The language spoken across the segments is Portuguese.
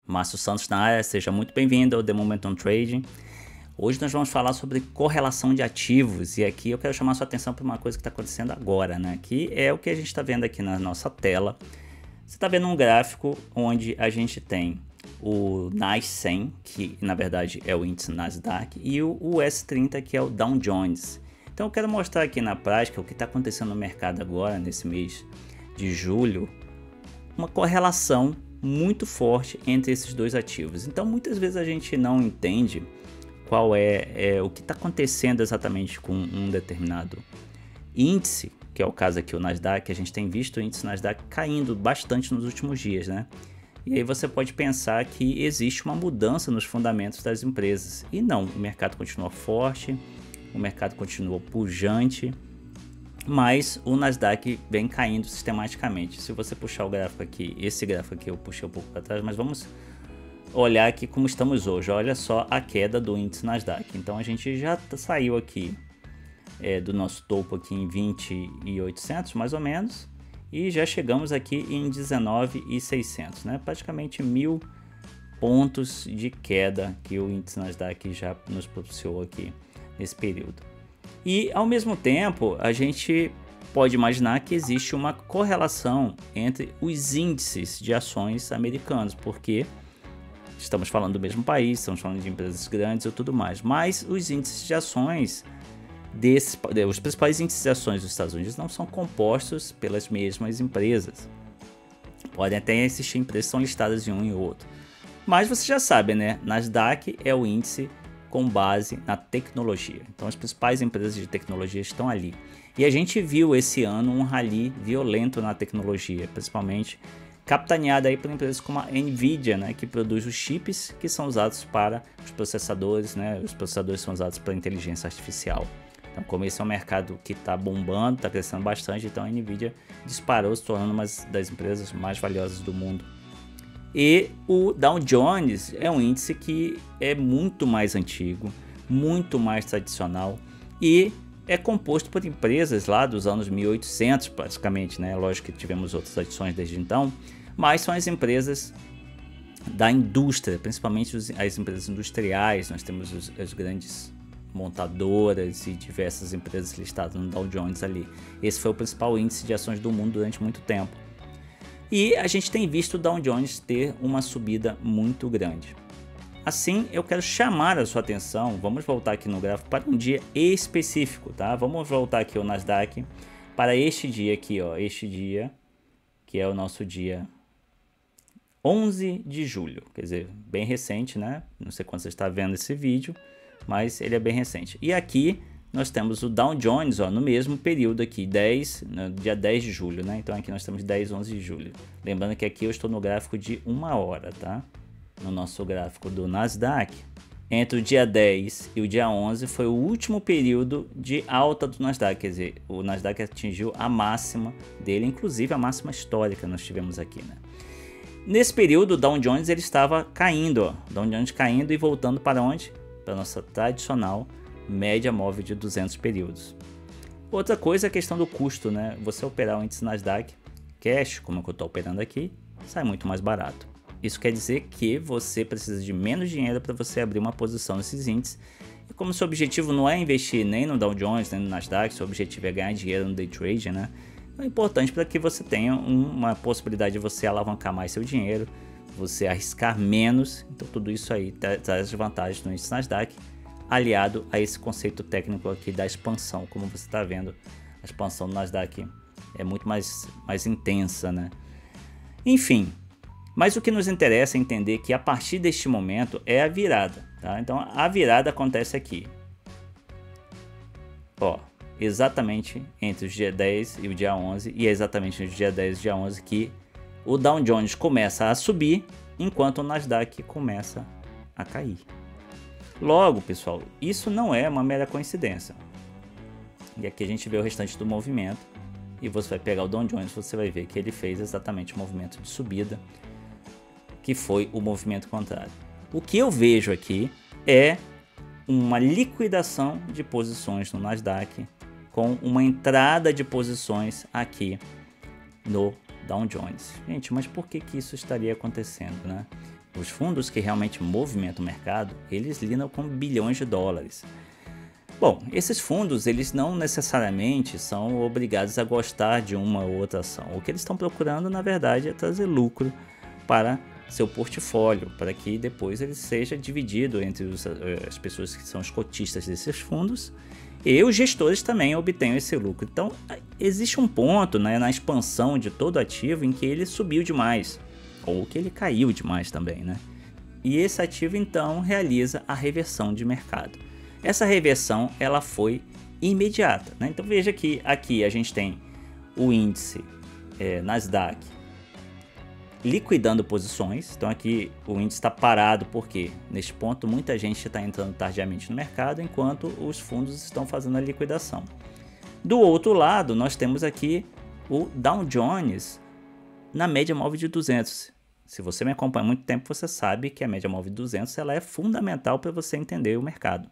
Márcio Santos na área, seja muito bem-vindo ao The Momentum Trading. Hoje nós vamos falar sobre correlação de ativos e aqui eu quero chamar sua atenção para uma coisa que está acontecendo agora, né? Que é o que a gente está vendo aqui na nossa tela. Você está vendo um gráfico onde a gente tem o NAS 100, que na verdade é o índice Nasdaq, e o S30, que é o Dow Jones. Então eu quero mostrar aqui na prática o que está acontecendo no mercado agora, nesse mês de julho, uma correlação muito forte entre esses dois ativos. Então muitas vezes a gente não entende qual é o que está acontecendo exatamente com um determinado índice, que é o caso aqui o Nasdaq. A gente tem visto o índice Nasdaq caindo bastante nos últimos dias, né? E aí você pode pensar que existe uma mudança nos fundamentos das empresas. E não, o mercado continua forte, o mercado continua pujante, mas o Nasdaq vem caindo sistematicamente. Se você puxar o gráfico aqui, esse gráfico aqui eu puxei um pouco para trás, mas vamos olhar aqui como estamos hoje. Olha só a queda do índice Nasdaq. Então a gente já saiu aqui do nosso topo aqui em 20.800 mais ou menos, e já chegamos aqui em 19.600, né? Praticamente 1.000 pontos de queda que o índice Nasdaq já nos propiciou aqui nesse período. E ao mesmo tempo a gente pode imaginar que existe uma correlação entre os índices de ações americanos, porque estamos falando do mesmo país, estamos falando de empresas grandes e tudo mais, mas os índices de ações os principais índices de ações dos Estados Unidos não são compostos pelas mesmas empresas. Podem até existir empresas que são listadas em um e outro, mas você já sabe, né? Nasdaq é o índice com base na tecnologia. Então as principais empresas de tecnologia estão ali. E a gente viu esse ano um rally violento na tecnologia, principalmente capitaneada aí por empresas como a Nvidia, né, que produz os chips que são usados para os processadores, né? Os processadores são usados para inteligência artificial. Então, como esse é um mercado que está bombando, está crescendo bastante, então a Nvidia disparou, se tornando uma das empresas mais valiosas do mundo. E o Dow Jones é um índice que é muito mais antigo, muito mais tradicional e é composto por empresas lá dos anos 1800 praticamente, né? Lógico que tivemos outras adições desde então, mas são as empresas da indústria, principalmente as empresas industriais. Nós temos as grandes montadoras e diversas empresas listadas no Dow Jones ali. Esse foi o principal índice de ações do mundo durante muito tempo. E a gente tem visto o Dow Jones ter uma subida muito grande. Assim, eu quero chamar a sua atenção, vamos voltar aqui no gráfico para um dia específico, tá? Vamos voltar aqui ao Nasdaq para este dia aqui, ó, este dia, que é o nosso dia 11 de julho, quer dizer, bem recente, né? Não sei quando você está vendo esse vídeo, mas ele é bem recente. E aqui nós temos o Dow Jones, ó, no mesmo período aqui, no dia 10 de julho, né? Então aqui nós temos 10, 11 de julho. Lembrando que aqui eu estou no gráfico de 1 hora, tá? No nosso gráfico do Nasdaq. Entre o dia 10 e o dia 11 foi o último período de alta do Nasdaq, quer dizer, o Nasdaq atingiu a máxima dele, inclusive a máxima histórica nós tivemos aqui, né? Nesse período o Dow Jones ele estava caindo, ó, Dow Jones caindo e voltando para onde? Para a nossa tradicional média móvel de 200 períodos. Outra coisa é a questão do custo, né? Você operar o índice Nasdaq cash, como eu estou operando aqui, sai muito mais barato. Isso quer dizer que você precisa de menos dinheiro para você abrir uma posição nesses índices. E como seu objetivo não é investir nem no Dow Jones, nem no Nasdaq, seu objetivo é ganhar dinheiro no day trading, né? É importante para que você tenha uma possibilidade de você alavancar mais seu dinheiro, você arriscar menos. Então tudo isso aí traz vantagens no índice Nasdaq, aliado a esse conceito técnico aqui da expansão. Como você está vendo, a expansão do Nasdaq é muito mais intensa, né? Enfim, mas o que nos interessa é entender que a partir deste momento é a virada, tá? Então a virada acontece aqui, ó, exatamente entre o dia 10 e o dia 11, e é exatamente entre o dia 10 e o dia 11 que o Dow Jones começa a subir, enquanto o Nasdaq começa a cair. Logo, pessoal, isso não é uma mera coincidência. E aqui a gente vê o restante do movimento, e você vai pegar o Dow Jones, você vai ver que ele fez exatamente o movimento de subida, que foi o movimento contrário. O que eu vejo aqui é uma liquidação de posições no Nasdaq, com uma entrada de posições aqui no Dow Jones. Gente, mas por que isso estaria acontecendo, né? Os fundos que realmente movimentam o mercado, eles lidam com bilhões de dólares. Bom, esses fundos, eles não necessariamente são obrigados a gostar de uma ou outra ação. O que eles estão procurando, na verdade, é trazer lucro para seu portfólio, para que depois ele seja dividido entre as pessoas que são os cotistas desses fundos e os gestores também obtenham esse lucro. Então, existe um ponto, né, na expansão de todo ativo em que ele subiu demais, ou que ele caiu demais também, né? E esse ativo, então, realiza a reversão de mercado. Essa reversão, ela foi imediata, né? Então veja que aqui a gente tem o índice Nasdaq liquidando posições. Então aqui o índice está parado porque neste ponto muita gente está entrando tardiamente no mercado enquanto os fundos estão fazendo a liquidação. Do outro lado nós temos aqui o Dow Jones na média móvel de 200. Se você me acompanha há muito tempo, você sabe que a média móvel de 200 ela é fundamental para você entender o mercado.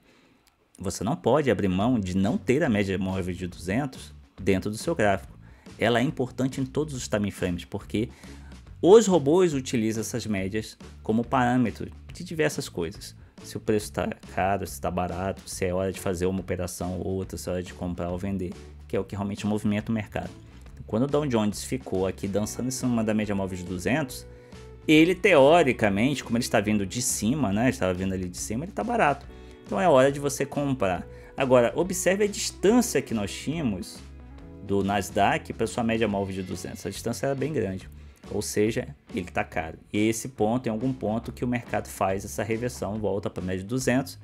Você não pode abrir mão de não ter a média móvel de 200 dentro do seu gráfico. Ela é importante em todos os time frames, porque os robôs utilizam essas médias como parâmetro de diversas coisas. Se o preço está caro, se está barato, se é hora de fazer uma operação ou outra, se é hora de comprar ou vender, que é o que realmente movimenta o mercado. Quando o Dow Jones ficou aqui dançando em cima da média móvel de 200, ele teoricamente, como ele está vindo de cima, né, ele estava vindo ali de cima, ele está barato. Então é hora de você comprar. Agora, observe a distância que nós tínhamos do Nasdaq para sua média móvel de 200. A distância era bem grande, ou seja, ele está caro. E esse ponto, em algum ponto que o mercado faz essa reversão, volta para a média de 200,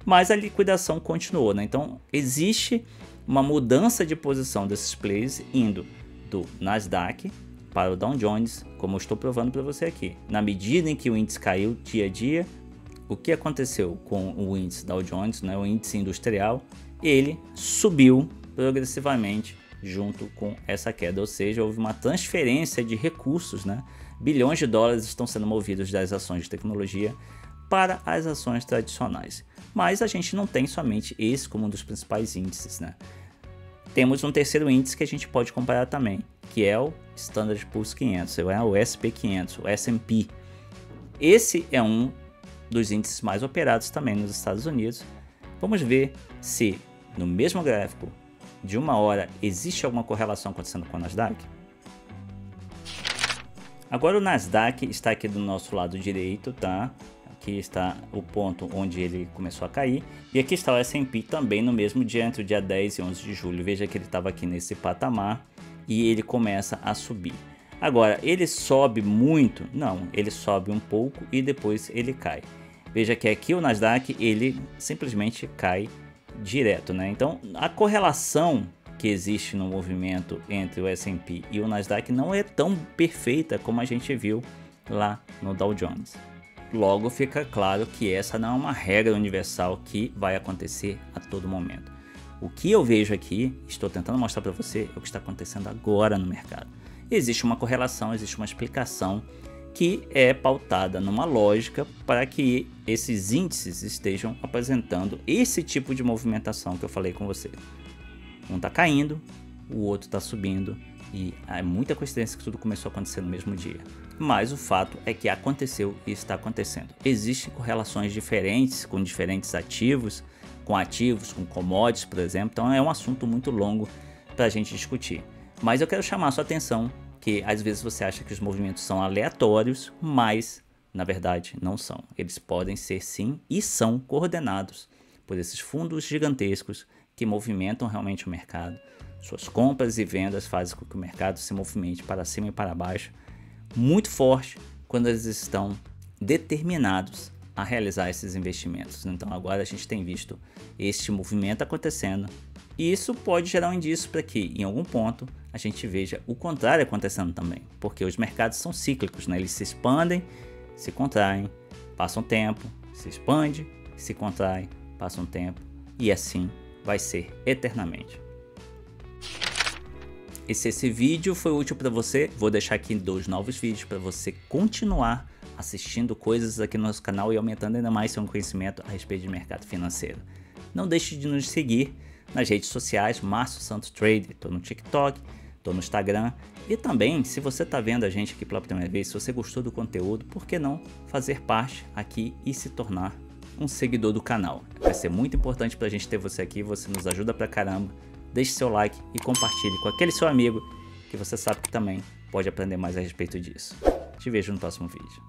mas a liquidação continuou, né? Então existe uma mudança de posição desses players indo do Nasdaq para o Dow Jones, como eu estou provando para você aqui. Na medida em que o índice caiu dia a dia, o que aconteceu com o índice Dow Jones, né, o índice industrial, ele subiu progressivamente junto com essa queda, ou seja, houve uma transferência de recursos, né? Bilhões de dólares estão sendo movidos das ações de tecnologia para as ações tradicionais. Mas a gente não tem somente esse como um dos principais índices, né? Temos um terceiro índice que a gente pode comparar também, que é o Standard Poor's 500, o SP 500, o S&P. Esse é um dos índices mais operados também nos Estados Unidos. Vamos ver se no mesmo gráfico de uma hora existe alguma correlação acontecendo com o Nasdaq. Agora o Nasdaq está aqui do nosso lado direito, tá? Aqui está o ponto onde ele começou a cair. E aqui está o S&P também no mesmo dia, entre o dia 10 e 11 de julho. Veja que ele estava aqui nesse patamar e ele começa a subir. Agora, ele sobe muito? Não, ele sobe um pouco e depois ele cai. Veja que aqui o Nasdaq, ele simplesmente cai direto, né? Então, a correlação que existe no movimento entre o S&P e o Nasdaq não é tão perfeita como a gente viu lá no Dow Jones. Logo, fica claro que essa não é uma regra universal que vai acontecer a todo momento. O que eu vejo aqui, estou tentando mostrar para você, é o que está acontecendo agora no mercado. Existe uma correlação, existe uma explicação que é pautada numa lógica para que esses índices estejam apresentando esse tipo de movimentação que eu falei com você. Um está caindo, o outro está subindo e é muita coincidência que tudo começou a acontecer no mesmo dia. Mas o fato é que aconteceu e está acontecendo. Existem correlações diferentes com diferentes ativos, com commodities, por exemplo. Então é um assunto muito longo para a gente discutir. Mas eu quero chamar a sua atenção que às vezes você acha que os movimentos são aleatórios, mas na verdade não são. Eles podem ser sim e são coordenados por esses fundos gigantescos que movimentam realmente o mercado. Suas compras e vendas fazem com que o mercado se movimente para cima e para baixo muito forte quando eles estão determinados a realizar esses investimentos. Então agora a gente tem visto este movimento acontecendo e isso pode gerar um indício para que em algum ponto a gente veja o contrário acontecendo também, porque os mercados são cíclicos, né? Eles se expandem, se contraem, passam tempo, se expande, se contrai, passa um tempo e assim vai ser eternamente. E se esse vídeo foi útil para você, vou deixar aqui 2 novos vídeos para você continuar assistindo coisas aqui no nosso canal e aumentando ainda mais seu conhecimento a respeito de mercado financeiro. Não deixe de nos seguir nas redes sociais, Márcio Santos Trader, estou no TikTok, Tô no Instagram. E também, se você tá vendo a gente aqui pela primeira vez, se você gostou do conteúdo, por que não fazer parte aqui e se tornar um seguidor do canal? Vai ser muito importante pra gente ter você aqui, você nos ajuda pra caramba. Deixe seu like e compartilhe com aquele seu amigo que você sabe que também pode aprender mais a respeito disso. Te vejo no próximo vídeo.